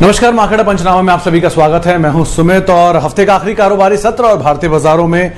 नमस्कार, मार्केट पंचनामा में आप सभी का स्वागत है। मैं हूं सुमित और हफ्ते का आखिरी कारोबारी सत्र और भारतीय बाजारों में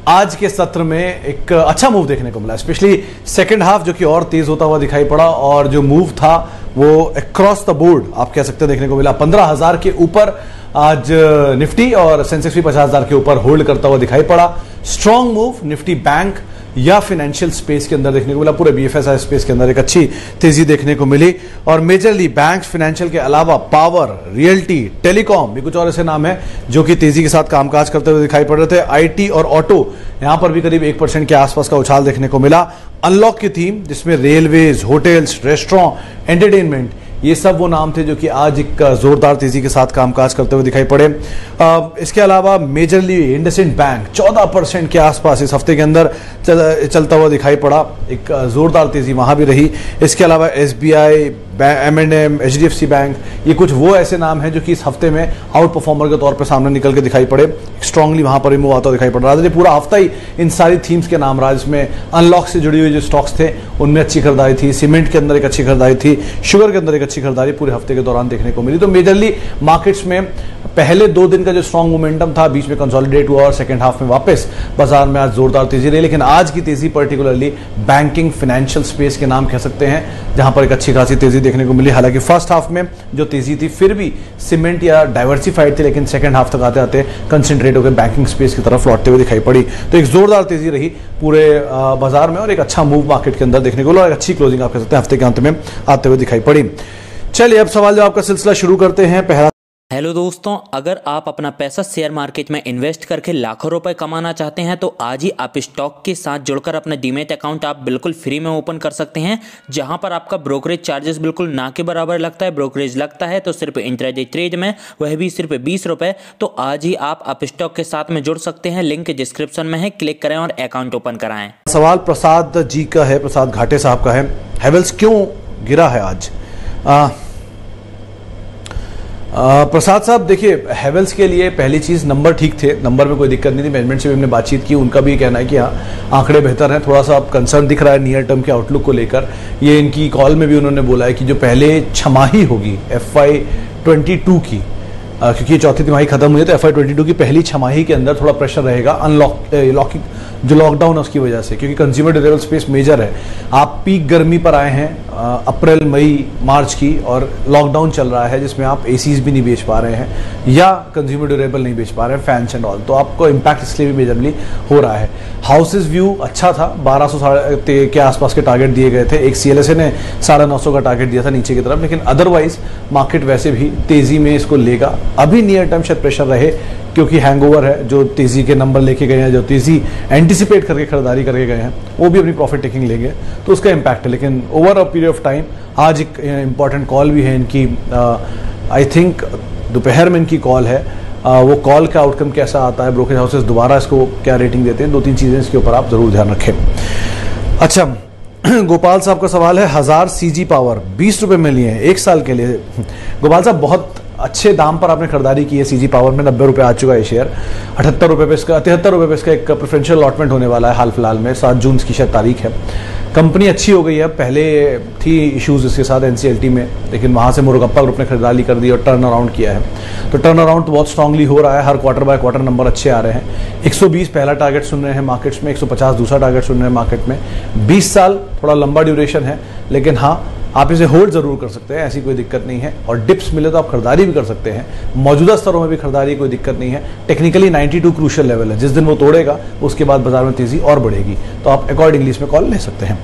आज के सत्र में एक अच्छा मूव देखने को मिला, स्पेशली सेकंड हाफ जो कि और तेज होता हुआ दिखाई पड़ा और जो मूव था वो अक्रॉस द बोर्ड आप कह सकते हैं देखने को मिला। 15,000 के ऊपर आज निफ्टी और सेंसेक्स भी 50,000 के ऊपर होल्ड करता हुआ दिखाई पड़ा। स्ट्रॉन्ग मूव निफ्टी बैंक या फाइनेंशियल स्पेस के अंदर देखने को मिला। पूरे बीएफएसआई स्पेस के अंदर एक अच्छी तेजी देखने को मिली और मेजरली बैंक्स फाइनेंशियल के अलावा पावर, रियल्टी, टेलीकॉम भी कुछ और ऐसे नाम हैं जो कि तेजी के साथ कामकाज करते हुए दिखाई पड़ रहे थे। आईटी और ऑटो यहां पर भी करीब 1% के आसपास का उछाल देखने को मिला। अनलॉक की थीम जिसमें रेलवेज, होटल्स, रेस्टोरेंट, एंटरटेनमेंट ये सब वो नाम थे जो कि आज एक जोरदार तेजी के साथ कामकाज करते हुए दिखाई पड़े। इसके अलावा मेजरली इंडसइंड बैंक 14% के आसपास इस हफ्ते के अंदर चलता हुआ दिखाई पड़ा। एक जोरदार तेजी वहां भी रही। इसके अलावा एसबीआई, M&M, HDFC बैंक ये कुछ वो ऐसे नाम हैं जो कि इस हफ्ते में आउट परफॉर्मर के तौर पर सामने निकल के दिखाई पड़े। स्ट्रांगली वहां पर मूव आता दिखाई पड़ रहा था। पूरा हफ्ता ही इन सारी थीम्स के नाम रहा, जिसमें अनलॉक से जुड़ी हुई जो स्टॉक्स थे उनमें अच्छी खरीदारी थी, सीमेंट के अंदर एक अच्छी खरीदारी थी, शुगर के अंदर एक अच्छी खरीदारी पूरे हफ्ते के दौरान देखने को मिली। तो मेजरली मार्केट्स में पहले 2 दिन का जो स्ट्रॉन्ग मोमेंटम था बीच में कंसोलिडेट हुआ और सेकंड हाफ में वापस बाजार में आज जोरदार तेजी रही। लेकिन आज की तेजी पर्टिकुलरली बैंकिंग फाइनेंशियल स्पेस के नाम कह सकते हैं जहां पर एक अच्छी खासी तेजी देखने को मिली। हालांकि फर्स्ट हाफ में जो तेजी थी फिर भी सीमेंट या डाइवर्सिफाइड थी, लेकिन सेकंड हाफ तक आते आते कंसंट्रेट होकर बैंकिंग स्पेस की तरफ लौटते हुए दिखाई पड़ी। तो एक जोरदार तेजी रही पूरे बाजार में और एक अच्छा मूव मार्केट के अंदर देखने को मिला और एक अच्छी क्लोजिंग आप कह सकते हैं हफ्ते के अंत में आते हुए दिखाई पड़ी। चलिए अब सवाल जवाब का सिलसिला शुरू करते हैं। पहला हेलो दोस्तों, अगर आप अपना पैसा शेयर मार्केट में इन्वेस्ट करके लाखों रुपए कमाना चाहते हैं तो आज ही आप स्टॉक के साथ जुड़कर अपना डीमैट अकाउंट आप बिल्कुल फ्री में ओपन कर सकते हैं, जहां पर आपका ब्रोकरेज चार्जेस बिल्कुल ना के बराबर लगता है। ब्रोकरेज लगता है तो सिर्फ इंट्राडे ट्रेड में, वह भी सिर्फ 20 रुपए। तो आज ही आप स्टॉक के साथ में जुड़ सकते हैं, लिंक डिस्क्रिप्शन में है, क्लिक करें और अकाउंट ओपन कराएं। सवाल प्रसाद जी का है, प्रसाद घाटे साहब का है। हैवेल्स क्यों गिरा है आज? प्रसाद साहब देखिए, हैवेल्स के लिए पहली चीज नंबर ठीक थे, नंबर में कोई दिक्कत नहीं थी। मैनेजमेंट से भी हमने बातचीत की, उनका भी कहना है कि हाँ आंकड़े बेहतर हैं। थोड़ा सा अब कंसर्न दिख रहा है नियर टर्म के आउटलुक को लेकर। ये इनकी कॉल में भी उन्होंने बोला है कि जो पहले छमाही होगी FY22 की, क्योंकि चौथी तिमाही खत्म हुई है तो FY22 की पहली छमाही के अंदर थोड़ा प्रेशर रहेगा अनलॉकिंग जो लॉकडाउन है उसकी वजह से, क्योंकि कंज्यूमर ड्यूरेबल स्पेस मेजर है। आप पीक गर्मी पर आए हैं अप्रैल, मई, मार्च की, और लॉकडाउन चल रहा है जिसमें आप एसीज भी नहीं बेच पा रहे हैं या कंज्यूमर ड्यूरेबल नहीं बेच पा रहे हैं, फैंस एंड ऑल, तो आपको इम्पैक्ट इसलिए भी मेजरली हो रहा है। हाउसेज व्यू अच्छा था, 1200 के आसपास के टारगेट दिए गए थे। एक CLSA ने 950 का टारगेट दिया था नीचे की तरफ, लेकिन अदरवाइज मार्केट वैसे भी तेजी में इसको लेगा। अभी नियर टर्म शायद प्रेशर रहे क्योंकि हैंगओवर है, जो तेजी के नंबर लेके गए हैं, जो तेजी एंटिसिपेट करके खरीदारी करके गए हैं, वो भी अपनी प्रॉफिट टेकिंग लेंगे तो उसका इम्पैक्ट है। लेकिन over a period of time आज एक इंपॉर्टेंट कॉल भी है इनकी, आई थिंक दोपहर में इनकी कॉल है। वो कॉल का आउटकम कैसा आता है, ब्रोकरेज हाउसेस दोबारा इसको क्या रेटिंग देते हैं, 2-3 चीज़ें इसके ऊपर आप जरूर ध्यान रखें। अच्छा, गोपाल साहब का सवाल है, 1000 CG पावर 20 रुपये में लिए हैं 1 साल के लिए। गोपाल साहब बहुत अच्छे दाम पर आपने खरीदारी की है CG पावर में, 90 रुपये आ चुका है शेयर। 78 रुपये पे इसका 73 रुपये पे इसका एक प्रेफरेंशियल अलॉटमेंट होने वाला है हाल फिलहाल में, 7 जून की शायद तारीख है। कंपनी अच्छी हो गई है, पहले थी इश्यूज इसके साथ NCLT में, लेकिन वहाँ से मुरुगप्पा ग्रुप ने खरीदारी कर दी और टर्न अराउंड किया है। तो टर्न अराउंड तो बहुत स्ट्रांगली हो रहा है, हर क्वार्टर बाय क्वार्टर नंबर अच्छे आ रहे हैं। 120 पहला टारगेट सुन रहे हैं मार्केट्स में, 150 दूसरा टारगेट सुन रहे हैं मार्केट में। 20 साल थोड़ा लंबा ड्यूरेशन है, लेकिन हाँ आप इसे होल्ड जरूर कर सकते हैं, ऐसी कोई दिक्कत नहीं है। और डिप्स मिले तो आप खरीदारी भी कर सकते हैं, मौजूदा स्तरों में भी खरीदारी कोई दिक्कत नहीं है। टेक्निकली 92 क्रूशियल लेवल है, जिस दिन वो तोड़ेगा उसके बाद बाजार में तेजी और बढ़ेगी, तो आप अकॉर्डिंगली इसमें कॉल ले सकते हैं।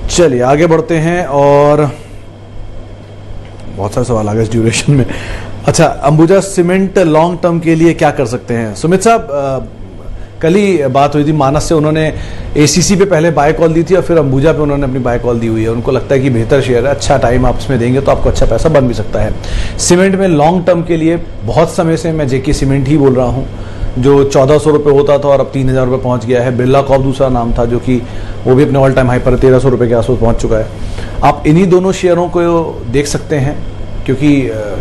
चलिए आगे बढ़ते हैं और बहुत सारे सवाल आ गए इस ड्यूरेशन में। अच्छा, अंबुजा सीमेंट लॉन्ग टर्म के लिए क्या कर सकते हैं? सुमित साहब, कल ही बात हुई थी मानस से, उन्होंने ACC पे पहले बाय कॉल दी थी और फिर अंबुजा पे उन्होंने अपनी बाय कॉल दी हुई है। उनको लगता है कि बेहतर शेयर है, अच्छा टाइम आप इसमें देंगे तो आपको अच्छा पैसा बन भी सकता है। सीमेंट में लॉन्ग टर्म के लिए बहुत समय से मैं JK सीमेंट ही बोल रहा हूँ, जो 1400 रुपये होता था और अब 3000 रुपये पहुँच गया है। बिरला कॉर्प दूसरा नाम था जो कि वो भी अपने ऑल टाइम हाई पर 1300 रुपये के आसपास पहुँच चुका है। आप इन्हीं दोनों शेयरों को देख सकते हैं क्योंकि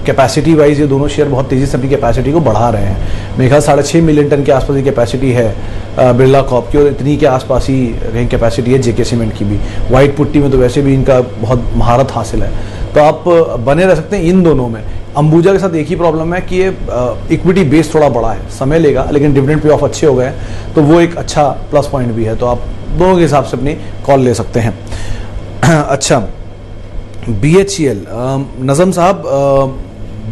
कैपेसिटी वाइज ये दोनों शेयर बहुत तेज़ी से अपनी कैपेसिटी को बढ़ा रहे हैं। मेरे ख्याल 6.5 मिलियन टन के आसपास की कैपेसिटी है बिरला कॉर्प की, और इतनी के आसपास ही कहीं कैपेसिटी है JK सीमेंट की भी। वाइट पुट्टी में तो वैसे भी इनका बहुत महारत हासिल है, तो आप बने रह सकते हैं इन दोनों में। अंबुजा के साथ एक ही प्रॉब्लम है कि ये इक्विटी बेस थोड़ा बड़ा है, समय लेगा, लेकिन डिविडेंड पे ऑफ अच्छे हो गए हैं, तो वो एक अच्छा प्लस पॉइंट भी है। तो आप दोनों के हिसाब से अपनी कॉल ले सकते हैं। अच्छा, BHEL, नज़म साहब,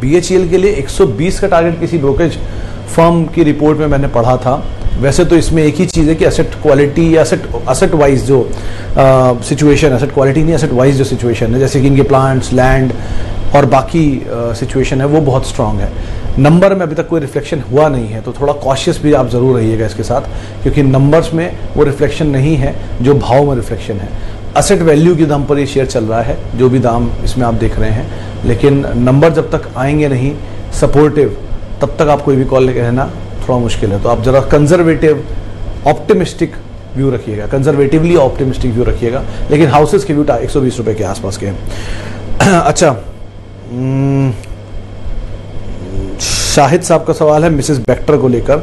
BHEL के लिए 120 का टारगेट किसी ब्रोकरेज फर्म की रिपोर्ट में मैंने पढ़ा था। वैसे तो इसमें एक ही चीज़ है कि असेट क्वालिटी या असेट वाइज जो सिचुएशन, असेट क्वालिटी नहीं, असेट वाइज जो सिचुएशन है, जैसे कि इनके प्लांट्स, लैंड और बाकी सिचुएशन है, वो बहुत स्ट्रांग है। नंबर में अभी तक कोई रिफ्लेक्शन हुआ नहीं है, तो थोड़ा कॉशियस भी आप ज़रूर रहिएगा इसके साथ, क्योंकि नंबर्स में वो रिफ्लेक्शन नहीं है जो भाव में रिफ्लेक्शन है। असेट वैल्यू के दाम पर ये शेयर चल रहा है, जो भी दाम इसमें आप देख रहे हैं, लेकिन नंबर जब तक आएंगे नहीं सपोर्टिव, तब तक आप कोई भी कॉल लेके रहना थोड़ा मुश्किल है। तो आप जरा कंजर्वेटिव ऑप्टिमिस्टिक व्यू रखिएगा, कंजर्वेटिवली ऑप्टिमिस्टिक व्यू रखिएगा, लेकिन हाउसेस के व्यू 120 रुपए के आसपास के हैं। अच्छा, शाहिद साहब का सवाल है मिसेस बेक्टर को लेकर,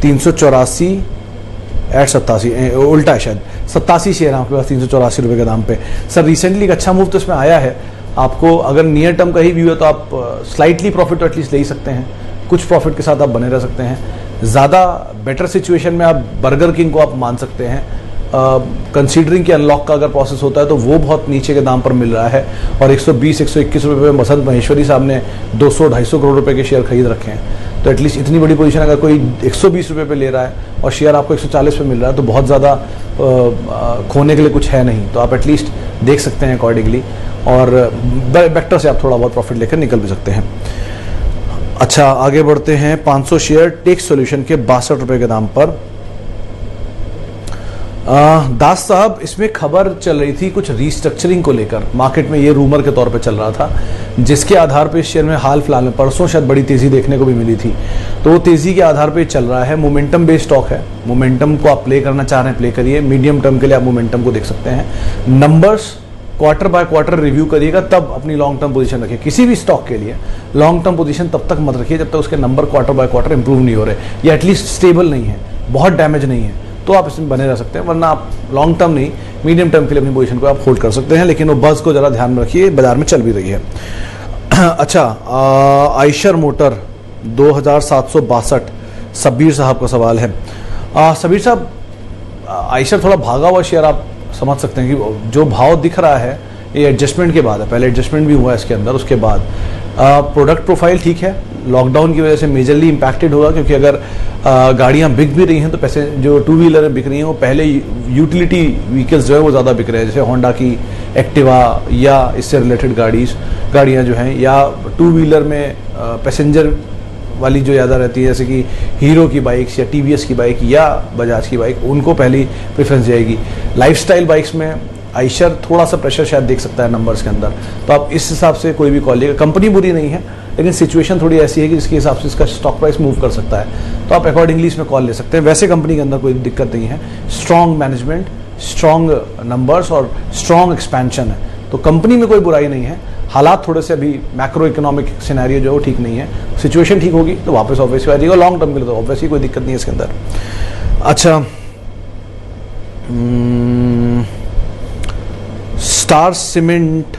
384/87, उल्टा है शायद, 87 शेयर आपके पास 384 रुपए के दाम पे। सर रिसेंटली एक अच्छा मूव तो इसमें आया है, आपको अगर नियर टर्म का ही व्यू है तो आप स्लाइटली प्रॉफिट तो एटलीस्ट ले ही सकते हैं, कुछ प्रॉफिट के साथ आप बने रह सकते हैं। ज़्यादा बेटर सिचुएशन में आप बर्गर किंग को आप मान सकते हैं, कंसीडरिंग कि अनलॉक का अगर प्रोसेस होता है तो वो बहुत नीचे के दाम पर मिल रहा है, और 120-121 रुपये में बसंत महेश्वरी साहब ने 200-250 करोड़ रुपए के शेयर खरीद रखे हैं। तो एटलीस्ट इतनी बड़ी पोजीशन अगर कोई 120 रुपये पे ले रहा है और शेयर आपको 140 पे मिल रहा है, तो बहुत ज़्यादा खोने के लिए कुछ है नहीं, तो आप एटलीस्ट देख सकते हैं अकॉर्डिंगली, और बेक्टर से आप थोड़ा बहुत प्रॉफिट लेकर निकल भी सकते हैं। अच्छा, आगे बढ़ते हैं। 500 शेयर टेक सॉल्यूशन के 62 रुपये के दाम पर। दास साहब, इसमें खबर चल रही थी कुछ रीस्ट्रक्चरिंग को लेकर, मार्केट में ये रूमर के तौर पे चल रहा था, जिसके आधार पे इस शेयर में हाल फिलहाल में परसों शायद बड़ी तेजी देखने को भी मिली थी। तो वो तेजी के आधार पे चल रहा है। मोमेंटम बेस्ड स्टॉक है, मोमेंटम को आप प्ले करना चाह रहे हैं प्ले करिए, मीडियम टर्म के लिए आप मोमेंटम को देख सकते हैं। Numbers quarter by quarter review करिएगा, तब अपनी लॉन्ग टर्म पोजीशन रखिए। किसी भी स्टॉक के लिए लॉन्ग टर्म पोजीशन तब तक मत रखिए जब तक उसके number quarter by quarter improve नहीं हो रहे, या एटलीस्ट स्टेबल नहीं है, बहुत डैमेज नहीं है, तो आप इसमें बने रह सकते हैं। वरना आप लॉन्ग टर्म नहीं, मीडियम टर्म के लिए अपनी पोजीशन को आप होल्ड कर सकते हैं, लेकिन वो बज़ को जरा ध्यान में रखिए, बाजार में चल भी रही है। अच्छा, आइशर मोटर 2762, सबीर साहब का सवाल है। सबीर साहब, आइशर थोड़ा भागा हुआ शेयर, आप समझ सकते हैं कि जो भाव दिख रहा है ये एडजस्टमेंट के बाद है, पहले एडजस्टमेंट भी हुआ है इसके अंदर, उसके बाद प्रोडक्ट प्रोफाइल ठीक है, लॉकडाउन की वजह से मेजरली इम्पैक्टेड होगा, क्योंकि अगर गाड़ियां बिक भी रही हैं तो पैसे जो टू व्हीलर बिक रही हैं वो पहले यूटिलिटी व्हीकल्स जो है वो ज़्यादा बिक रहे हैं, जैसे होंडा की एक्टिवा या इससे रिलेटेड गाड़ियाँ जो हैं, या टू व्हीलर में पैसेंजर वाली जो ज़्यादा रहती है, जैसे कि हीरो की बाइक्स या टीवीएस की बाइक या बजाज की बाइक, उनको पहली प्रेफरेंस जाएगी। लाइफस्टाइल बाइक्स में आइशर थोड़ा सा प्रेशर शायद देख सकता है नंबर्स के अंदर, तो आप इस हिसाब से कोई भी कॉल लीजिएगा। कंपनी बुरी नहीं है, लेकिन सिचुएशन थोड़ी ऐसी है कि जिसके हिसाब से इसका स्टॉक प्राइस मूव कर सकता है, तो आप अकॉर्डिंगली इसमें कॉल ले सकते हैं। वैसे कंपनी के अंदर कोई दिक्कत नहीं है, स्ट्रॉन्ग मैनेजमेंट, स्ट्रॉन्ग नंबर्स और स्ट्रॉन्ग एक्सपेंशन है, तो कंपनी में कोई बुराई नहीं है। हालात थोड़े से अभी मैक्रो इकोनॉमिक सिनेरियो जो है वो ठीक नहीं है, सिचुएशन ठीक होगी तो वापस ऑब्वियसली आ जाएगा, लॉन्ग टर्म के लिए तो ऑब्वियसली कोई दिक्कत नहीं है इसके अंदर। अच्छा, स्टार सीमेंट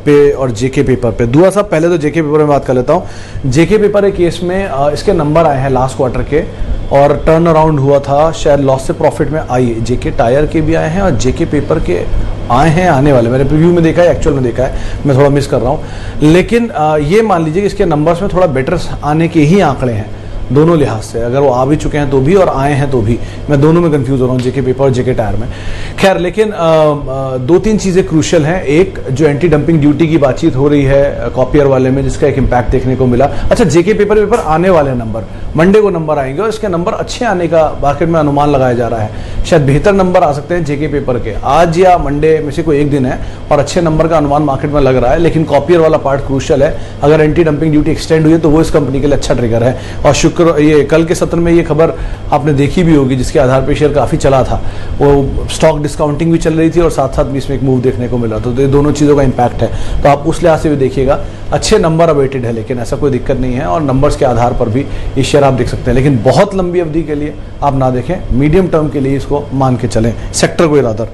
पे और जेके पेपर पे, दुआ साहब पहले तो जेके पेपर में बात कर लेता हूँ। जेके पेपर एक केस में इसके नंबर आए हैं लास्ट क्वार्टर के, और टर्न अराउंड हुआ था, शायद लॉस से प्रॉफिट में आई। जेके टायर के भी आए हैं और जेके पेपर के आए हैं, आने वाले, मैंने प्रीव्यू में देखा है, एक्चुअल में देखा है, मैं थोड़ा मिस कर रहा हूँ। लेकिन ये मान लीजिए कि इसके नंबर्स में थोड़ा बेटर आने के ही आंकड़े हैं दोनों लिहाज से, अगर वो आ भी चुके हैं तो भी और आए हैं तो भी, मैं दोनों में कंफ्यूज हो रहा हूँ, जेके पेपर और जेके टायर में। खैर, लेकिन दो तीन चीज़ें क्रूशियल हैं। एक, जो एंटी डंपिंग ड्यूटी की बातचीत हो रही है कॉपियर वाले में, जिसका एक इम्पैक्ट देखने को मिला। अच्छा, जेके पेपर आने वाले नंबर, मंडे को नंबर आएंगे और इसके नंबर अच्छे आने का मार्केट में अनुमान लगाया जा रहा है। शायद बेहतर नंबर आ सकते हैं जेके पेपर के, आज या मंडे में से कोई एक दिन है, और अच्छे नंबर का अनुमान मार्केट में लग रहा है। लेकिन कॉपियर वाला पार्ट क्रूशियल है, अगर एंटी डंपिंग ड्यूटी एक्सटेंड हुई है तो वो इस कंपनी के लिए अच्छा ट्रिगर है। और ये कल के सत्र में ये खबर आपने देखी भी होगी, जिसके आधार पर शेयर काफ़ी चला था, वो स्टॉक डिस्काउंटिंग भी चल रही थी और साथ साथ भी इसमें एक मूव देखने को मिला, तो ये दोनों चीज़ों का इम्पैक्ट है, तो आप उस लिहाज से भी देखिएगा। अच्छे नंबर अवेटेड है, लेकिन ऐसा कोई दिक्कत नहीं है, और नंबर्स के आधार पर भी ये शेयर आप देख सकते हैं, लेकिन बहुत लंबी अवधि के लिए आप ना देखें, मीडियम टर्म के लिए इसको मान के चलें, सेक्टर को रादर।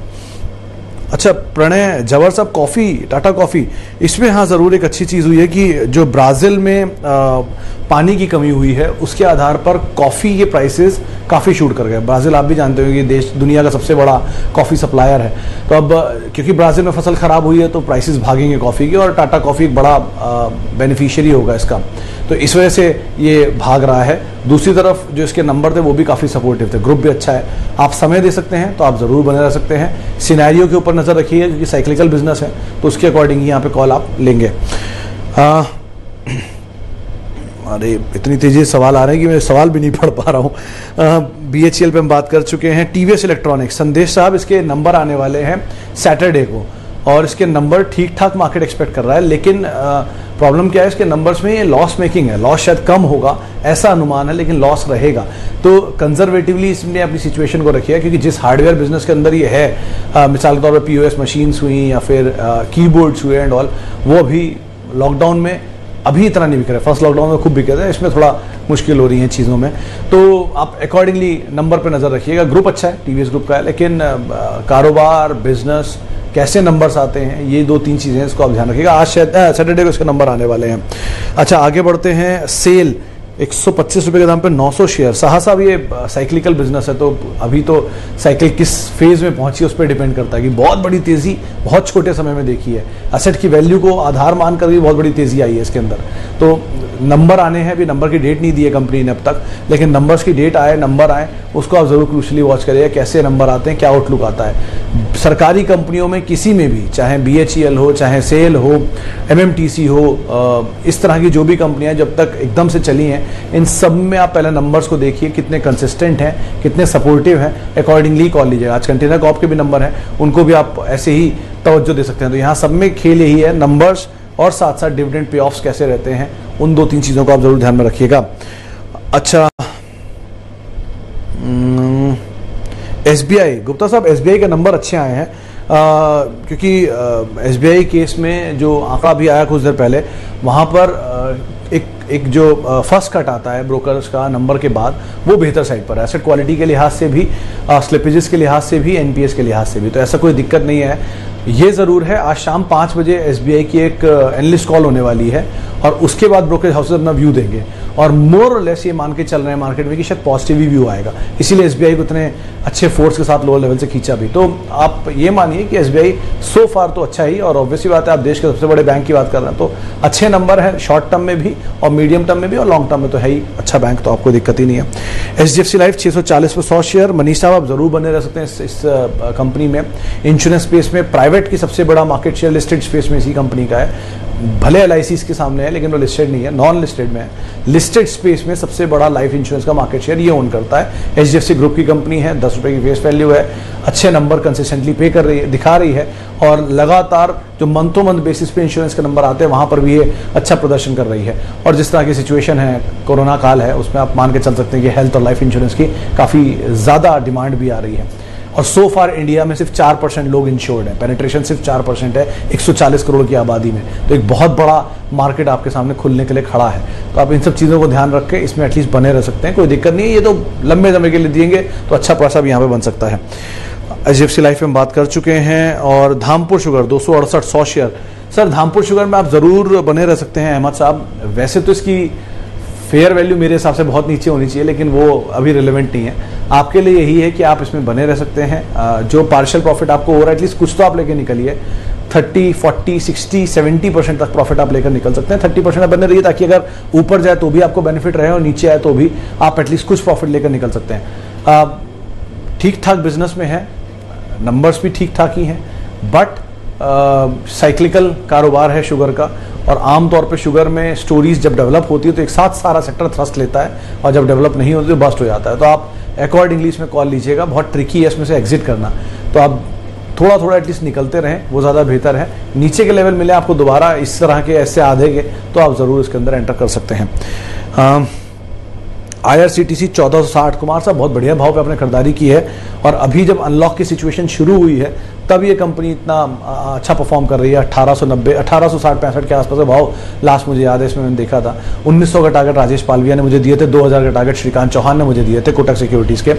अच्छा प्रणय जवर साहब, कॉफ़ी, टाटा कॉफ़ी, इसमें हाँ ज़रूर एक अच्छी चीज़ हुई है कि जो ब्राज़ील में पानी की कमी हुई है उसके आधार पर कॉफ़ी के प्राइसेस काफ़ी शूट कर गए। ब्राज़ील आप भी जानते हो कि देश दुनिया का सबसे बड़ा कॉफ़ी सप्लायर है, तो अब क्योंकि ब्राज़ील में फसल ख़राब हुई है तो प्राइसेस भागेंगे कॉफ़ी के, और टाटा कॉफ़ी एक बड़ा बेनिफिशियरी होगा इसका, तो इस वजह से ये भाग रहा है। दूसरी तरफ जो इसके नंबर थे वो भी काफ़ी सपोर्टिव थे, ग्रुप भी अच्छा है, आप समय दे सकते हैं तो आप ज़रूर बने रह सकते हैं। सिनेरियो के ऊपर नज़र रखिए क्योंकि साइक्लिकल बिजनेस है तो उसके अकॉर्डिंग ही यहाँ पे कॉल आप लेंगे। अरे इतनी तेज़ी से सवाल आ रहे हैं कि मैं सवाल भी नहीं पढ़ पा रहा हूँ। BHEL पे हम बात कर चुके हैं। TVS इलेक्ट्रॉनिक्स, संदेश साहब, इसके नंबर आने वाले हैं सैटरडे को और इसके नंबर ठीक ठाक मार्केट एक्सपेक्ट कर रहा है, लेकिन प्रॉब्लम क्या है इसके नंबर्स में, ये लॉस मेकिंग है, लॉस शायद कम होगा ऐसा अनुमान है लेकिन लॉस रहेगा, तो कंजर्वेटिवली इसने अपनी सिचुएशन को रखी है क्योंकि जिस हार्डवेयर बिजनेस के अंदर ये है, मिसाल के तौर पर POS मशीन्स हुई या फिर कीबोर्ड्स हुए एंड ऑल, वो अभी लॉकडाउन में अभी इतना नहीं बिक रहा है, फर्स्ट लॉकडाउन में खूब बिक रहे थे, इसमें थोड़ा मुश्किल हो रही है चीज़ों में, तो आप अकॉर्डिंगली नंबर पर नज़र रखिएगा। ग्रुप अच्छा है, TVS ग्रुप का है, लेकिन कारोबार, बिजनेस, कैसे नंबर्स आते हैं, ये 2-3 चीज़ें इसको आप ध्यान रखिएगा। आज सैटरडे को इसके नंबर आने वाले हैं। अच्छा आगे बढ़ते हैं। सेल 125 रुपये के दाम पे 900 शेयर। साहब ये साइक्लिकल बिजनेस है तो अभी तो साइकिल किस फेज में पहुंची है उस पर डिपेंड करता है कि बहुत बड़ी तेज़ी बहुत छोटे समय में देखी है, असेट की वैल्यू को आधार मानकर भी बहुत बड़ी तेज़ी आई है इसके अंदर, तो नंबर आने हैं, अभी नंबर की डेट नहीं दी है कंपनी ने अब तक, लेकिन नंबर्स की डेट आए, नंबर आए, उसको आप ज़रूर क्रूशली वॉच करिएगा कैसे नंबर आते हैं, क्या आउटलुक आता है। सरकारी कंपनियों में किसी में भी, चाहे BHEL हो, चाहे सेल हो, MMTC हो, इस तरह की जो भी कंपनियां जब तक एकदम से चली हैं, इन सब में आप पहले नंबर्स को देखिए कितने कंसिस्टेंट हैं, कितने सपोर्टिव हैं, अकॉर्डिंगली कॉल लीजिएगा। आज कंटेनर कॉर्प के भी नंबर हैं, उनको भी आप ऐसे ही तवज्जो दे सकते हैं। तो यहाँ सब में खेल यही है, नंबर्स और साथ साथ डिविडेंड पे ऑफ्स कैसे रहते हैं, उन 2-3 चीज़ों को आप ज़रूर ध्यान में रखिएगा। अच्छा SBI, गुप्ता साहब, SBI के नंबर अच्छे आए हैं क्योंकि SBI केस में जो आंकड़ा भी आया कुछ देर पहले, वहाँ पर एक जो फर्स्ट कट आता है ब्रोकर्स का नंबर के बाद, वो बेहतर साइड पर है, एसेट क्वालिटी के लिहाज से भी, स्लिपेजेस के लिहाज से भी, NPS के लिहाज से भी, तो ऐसा कोई दिक्कत नहीं है। ये ज़रूर है आज शाम 5 बजे SBI की एक एनालिस्ट कॉल होने वाली है और उसके बाद ब्रोकरेज हाउसेज अपना व्यू देंगे और मोर और लेस ये मान के चल रहे हैं मार्केट में कि शायद पॉजिटिव ही व्यू आएगा, इसीलिए SBI को इतने अच्छे फोर्स के साथ लोअर लेवल से खींचा भी। तो आप ये मानिए कि SBI सो फार तो अच्छा ही, और ऑब्वियसली बात है आप देश के सबसे बड़े बैंक की बात कर रहे हैं तो अच्छे नंबर है शॉर्ट टर्म में भी और मीडियम टर्म में भी और लॉन्ग टर्म में तो है ही अच्छा बैंक, तो आपको दिक्कत ही नहीं है। HDFC लाइफ 640 पर 100 शेयर। मनीष साहब आप जरूर बने रह सकते हैं इस कंपनी में, इंश्योरेंस स्पेस में प्राइवेट की सबसे बड़ा मार्केट शेयर लिस्टेड स्पेस में इसी कंपनी का है, भले LIC इसके सामने है लेकिन वो लिस्टेड नहीं है, नॉन लिस्टेड में है, लिस्टेड स्पेस में सबसे बड़ा लाइफ इंश्योरेंस का मार्केट शेयर ये ओन करता है। HDFC ग्रुप की कंपनी है, 10 रुपये की फेस वैल्यू है, अच्छे नंबर कंसिस्टेंटली पे कर रही है, दिखा रही है, और लगातार जो मंथों मंथ बेसिस पे इंश्योरेंस के नंबर आते हैं वहाँ पर भी ये अच्छा प्रदर्शन कर रही है। और जिस तरह की सिचुएशन है, कोरोना काल है, उसमें आप मान के चल सकते हैं कि हेल्थ और लाइफ इंश्योरेंस की काफ़ी ज़्यादा डिमांड भी आ रही है। और सो फार इंडिया में सिर्फ 4% लोग इंश्योर्ड है, पेनिट्रेशन सिर्फ 4% है 140 करोड़ की आबादी में, तो एक बहुत बड़ा मार्केट आपके सामने खुलने के लिए खड़ा है। तो आप इन सब चीज़ों को ध्यान रख के इसमें एटलीस्ट बने रह सकते हैं, कोई दिक्कत नहीं है, ये तो लंबे समय के लिए देंगे तो अच्छा पैसा भी यहाँ पे बन सकता है। HDFC लाइफ में हम बात कर चुके हैं। और Dhampur sugar 268 100 share. Sir Dhampur sugar में आप ज़रूर बने रह सकते हैं अहमद साहब, वैसे तो इसकी फेयर वैल्यू मेरे हिसाब से बहुत नीचे होनी चाहिए लेकिन वो अभी रिलेवेंट नहीं है, आपके लिए यही है कि आप इसमें बने रह सकते हैं। जो पार्शियल प्रॉफिट आपको हो रहा है एटलीस्ट कुछ तो आप लेके निकलिए, 30, 40, 60, 70% तक प्रॉफिट आप लेकर निकल सकते हैं। 30% आप बने रहिए ताकि अगर ऊपर जाए तो भी आपको बेनिफिट रहे और नीचे आए तो भी आप एटलीस्ट कुछ प्रॉफिट लेकर निकल सकते हैं। ठीक ठाक बिजनेस में है, नंबर्स भी ठीक ठाक ही हैं, बट साइक्लिकल कारोबार है शुगर का, और आमतौर पे शुगर में स्टोरीज जब डेवलप होती है तो एक साथ सारा सेक्टर थ्रस्ट लेता है और जब डेवलप नहीं होती तो बस्ट हो जाता है। तो आप अकॉर्डिंगली इसमें कॉल लीजिएगा, बहुत ट्रिकी है इसमें से एग्जिट करना, तो आप थोड़ा थोड़ा एटलीस्ट निकलते रहें, वो ज़्यादा बेहतर है। नीचे के लेवल मिले आपको दोबारा इस तरह के ऐसे आधे के, तो आप ज़रूर इसके अंदर एंटर कर सकते हैं। IRCTC 1460। कुमार साहब बहुत बढ़िया भाव पे आपने खरीदारी की है, और अभी जब अनलॉक की सिचुएशन शुरू हुई है तब ये कंपनी इतना अच्छा परफॉर्म कर रही है। 1890, 1860-65 के आसपास का भाव लास्ट मुझे याद है, इसमें मैंने देखा था। 1900 का टारगेट राजेश पालविया ने मुझे दिए थे, 2000 का टारगेट श्रीकांत चौहान ने मुझे दिए थे कोटक सिक्योरिटीज़ के,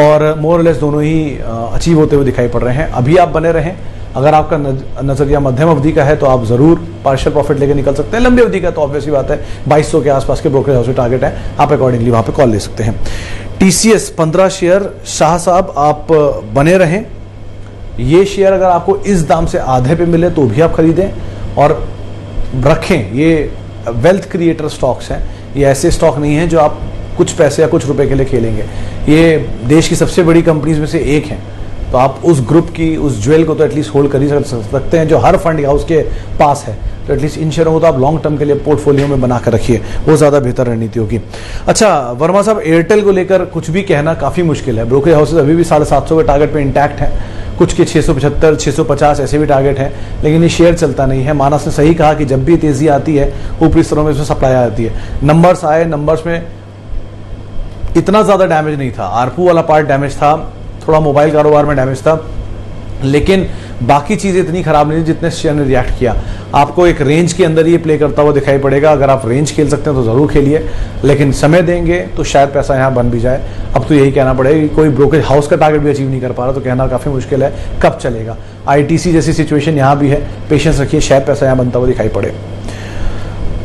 और मोर लेस दोनों ही अचीव होते हुए दिखाई पड़ रहे हैं। अभी आप बने रहें, अगर आपका नजरिया मध्यम अवधि का है तो आप जरूर पार्शियल प्रॉफिट लेकर निकल सकते हैं। लंबी अवधि का तो ऑब्वियसली बात है 2200 के आसपास के ब्रोकरेज हाउस के टारगेट है, आप अकॉर्डिंगली वहां पे कॉल ले सकते हैं। TCS 15 शेयर, शाह साहब आप बने रहें। ये शेयर अगर आपको इस दाम से आधे पे मिले तो भी आप खरीदें और रखें। ये वेल्थ क्रिएटर स्टॉक्स हैं, ये ऐसे स्टॉक नहीं हैं जो आप कुछ पैसे या कुछ रुपए के लिए खेलेंगे। ये देश की सबसे बड़ी कंपनीज में से एक हैं, तो आप उस ग्रुप की उस ज्वेल को तो एटलीस्ट होल्ड कर ही सकते हैं जो हर फंड हाउस के पास है। तो एटलीस्ट इन शेयरों को तो आप लॉन्ग टर्म के लिए पोर्टफोलियो में बना कर रखिए, वो ज़्यादा बेहतर रणनीति होगी। अच्छा वर्मा साहब, एयरटेल को लेकर कुछ भी कहना काफ़ी मुश्किल है। ब्रोकरेज हाउसेज अभी भी 750 के टारगेट पे इंटैक्ट है, कुछ के 675 650 ऐसे भी टारगेट हैं, लेकिन ये शेयर चलता नहीं है। मानस ने सही कहा कि जब भी तेजी आती है ऊपरी स्तरों में इसमें सप्लाई आती है। नंबर्स आए, नंबर्स में इतना ज़्यादा डैमेज नहीं था, आरपू वाला पार्ट डैमेज था, थोड़ा मोबाइल कारोबार में डैमेज था, लेकिन बाकी चीज़ें इतनी खराब नहीं थी जितने शेयर ने रिएक्ट किया। आपको एक रेंज के अंदर ये प्ले करता हुआ दिखाई पड़ेगा। अगर आप रेंज खेल सकते हैं तो ज़रूर खेलिए, लेकिन समय देंगे तो शायद पैसा यहाँ बन भी जाए। अब तो यही कहना पड़ेगा कि कोई ब्रोकरेज हाउस का टारगेट भी अचीव नहीं कर पा रहा, तो कहना काफ़ी मुश्किल है कब चलेगा। ITC जैसी सिचुएशन यहाँ भी है, पेशेंस रखिए, शायद पैसा यहाँ बनता हुआ दिखाई पड़े।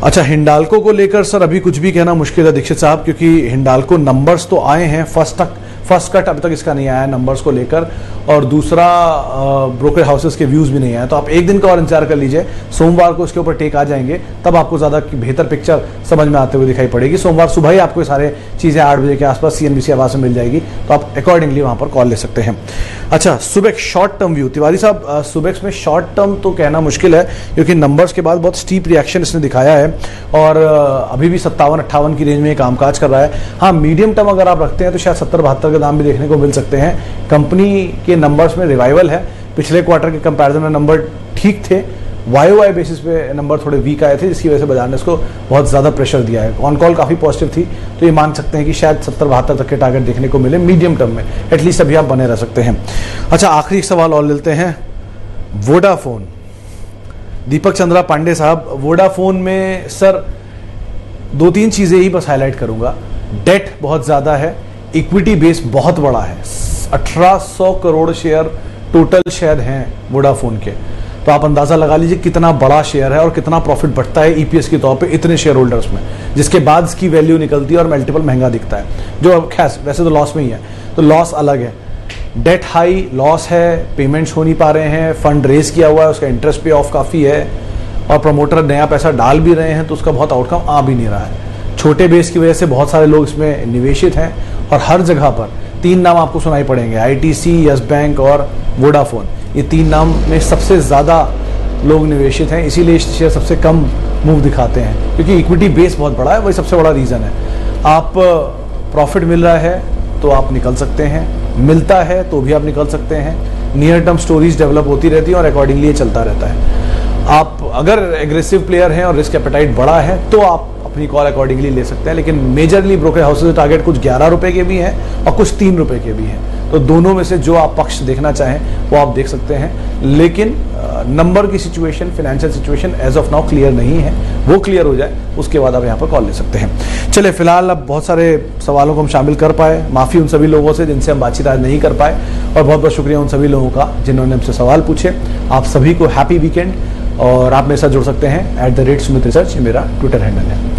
अच्छा हिंडाल्को को लेकर सर अभी कुछ भी कहना मुश्किल है दीक्षित साहब, क्योंकि हिंडाल्को नंबर्स तो आए हैं, फर्स्ट कट अभी तक इसका नहीं आया नंबर्स को लेकर, और दूसरा ब्रोकरेज हाउसेस के व्यूज़ भी नहीं आए। तो आप एक दिन का और इंतजार कर लीजिए, सोमवार को इसके ऊपर टेक आ जाएंगे, तब आपको ज़्यादा बेहतर पिक्चर समझ में आते हुए दिखाई पड़ेगी। सोमवार सुबह ही आपको सारे चीज़ें 8 बजे के आसपास CNBC आवाज़ में मिल जाएगी, तो आप अकॉर्डिंगली वहाँ पर कॉल ले सकते हैं। अच्छा Subex short term view, Tiwari साहब सुबेक्स में शॉर्ट टर्म तो कहना मुश्किल है, क्योंकि नंबर्स के बाद बहुत स्टीप रिएक्शन इसने दिखाया है और अभी भी 57-58 की रेंज में कामकाज कर रहा है। हाँ मीडियम टर्म अगर आप रखते हैं तो शायद 70-72 के दाम भी देखने को मिल सकते हैं। कंपनी के नंबर्स में रिवाइवल है, पिछले क्वार्टर के कंपैरिजन में नंबर ठीक थे, YOY बेसिस पे नंबर थोड़े वीक आए थे, जिसकी वजह से बाजार ने इसको बहुत ज़्यादा प्रेशर दिया है। ऑन कॉल काफ़ी पॉजिटिव थी, तो ये मान सकते हैं कि शायद 70-72 तक के टारगेट देखने को मिले मीडियम टर्म में, एटलीस्ट अभी आप बने रह सकते हैं। अच्छा आखिरी सवाल और लेते हैं, वोडाफोन, दीपक चंद्रा पांडे साहब। वोडाफोन में सर 2-3 चीज़ें ही बस हाईलाइट करूंगा। डेट बहुत ज़्यादा है, इक्विटी बेस बहुत बड़ा है, 1800 करोड़ शेयर टोटल शायद हैं वोडाफोन के, तो आप अंदाज़ा लगा लीजिए कितना बड़ा शेयर है और कितना प्रॉफिट बढ़ता है EPS के तौर पे इतने शेयर होल्डर्स में, जिसके बाद इसकी वैल्यू निकलती है और मल्टीपल महंगा दिखता है, जो खैर वैसे तो लॉस में ही है, तो लॉस अलग है। डेट हाई, लॉस है, पेमेंट्स हो नहीं पा रहे हैं, फंड रेज किया हुआ है, उसका इंटरेस्ट पे ऑफ काफ़ी है, और प्रमोटर नया पैसा डाल भी रहे हैं तो उसका बहुत आउटकम आ भी नहीं रहा है। छोटे बेस की वजह से बहुत सारे लोग इसमें निवेशित हैं, और हर जगह पर 3 नाम आपको सुनाई पड़ेंगे, ITC, यस बैंक और वोडाफोन। ये 3 नाम में सबसे ज़्यादा लोग निवेशित हैं, इसीलिए शेयर सबसे कम मूव दिखाते हैं, क्योंकि इक्विटी बेस बहुत बड़ा है, वही सबसे बड़ा रीज़न है। आप प्रॉफिट मिल रहा है तो आप निकल सकते हैं, मिलता है तो भी आप निकल सकते हैं। नियर टर्म स्टोरीज डेवलप होती रहती है और अकॉर्डिंगली ये चलता रहता है। आप अगर एग्रेसिव प्लेयर हैं और रिस्क एपेटाइट बड़ा है तो आप अपनी कॉल अकॉर्डिंगली ले सकते हैं, लेकिन मेजरली ब्रोकरेज हाउसेज टारगेट कुछ 11 रुपए के भी हैं और कुछ 3 रुपए के भी हैं, तो दोनों में से जो आप पक्ष देखना चाहें वो आप देख सकते हैं। लेकिन नंबर की situation, financial situation as of now clear नहीं है, वो क्लियर हो जाए उसके बाद आप यहाँ पर कॉल ले सकते हैं। चलिए फिलहाल अब बहुत सारे सवालों को हम शामिल कर पाए, माफ़ी उन सभी लोगों से जिनसे हम बातचीत आज नहीं कर पाए, और बहुत बहुत शुक्रिया उन सभी लोगों का जिन्होंने हमसे सवाल पूछे। आप सभी को हैप्पी वीकेंड, और आप मेरे साथ जुड़ सकते हैं @sumitresearch, मेरा ट्विटर हैंडल है।